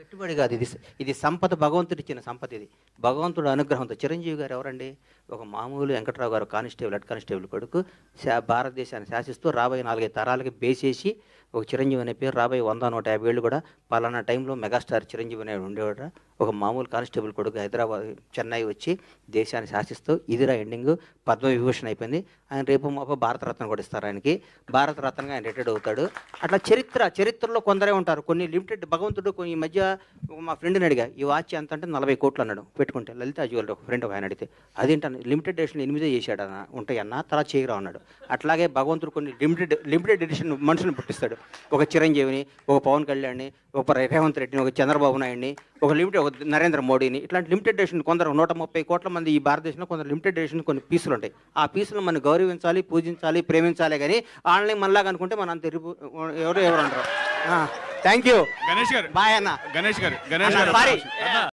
పెట్టుబడి కాదు ఇది. ఇది సంపద, భగవంతుడు ఇచ్చిన సంపద. ఇది భగవంతుడు అనుగ్రహంతో. చిరంజీవి గారు ఎవరండి? ఒక మామూలు వెంకట్రావు గారు కానిస్టేబుల్, హెడ్ కానిస్టేబుల్ కొడుకు, భారతదేశాన్ని శాసిస్తూ రాబోయే 4-5 తరాలకి బేసేసి ఒక చిరంజీవి అనే పేరు రాబోయే 100-150 ఏళ్ళు కూడా పలానా టైంలో మెగాస్టార్ చిరంజీవి అనే ఉండేవాడు. ఒక మామూలు కానిస్టేబుల్ కొడుకు హైదరాబాద్, చెన్నై వచ్చి దేశాన్ని శాసిస్తూ ఇదిరా ఎండింగ్. పద్మవిభూషణ్ అయిపోయింది. ఆయన రేపు మాప భారతరత్న కూడా ఇస్తారు ఆయనకి. భారతరత్నగా ఆయన రిటైర్డ్ అవుతాడు. అట్లా చరిత్రలో కొందరే ఉంటారు. కొన్ని లిమిటెడ్. భగవంతుడు ఈ మధ్య మా ఫ్రెండ్ని అడిగా, ఈ వాచ్ ఎంత అంటే 40 కోట్లు అన్నాడు పెట్టుకుంటే. లలిత జ్యువెలరీ ఒక ఫ్రెండ్ ఒక ఆయన అడిగితే, అదేంటన్న లిమిటెడ్ ఎడిషన్ 8 చేశాడు అన్న, ఉంటాయన్న తర్వాత చేయరా అన్నాడు. అట్లాగే భగవంతుడు కొన్ని లిమిటెడ్ ఎడిషన్ మనుషులను పుట్టిస్తాడు. ఒక చిరంజీవిని, ఒక పవన్ కళ్యాణ్ని, ఒక రేవంత్ రెడ్డిని, ఒక చంద్రబాబు నాయుడిని, ఒక నరేంద్ర మోడీని. ఇట్లాంటి లిమిటెడ్ ఎడిషన్ కొందరు 130 కోట్ల మంది ఈ భారతదేశంలో కొందరు లిమిటెడ్ ఎడిషన్ కొన్ని పీసులు ఉంటాయి. ఆ పీసులు మనం గౌరవించాలి, పూజించాలి, ప్రేమించాలి. కానీ ఆన్లైన్ మనలాగా అనుకుంటే మన అంత ఎవరు అంటారు. థ్యాంక్ యూ గణేష్ గారు. బాయ్ అన్న. గణేష్ గారు సారీ.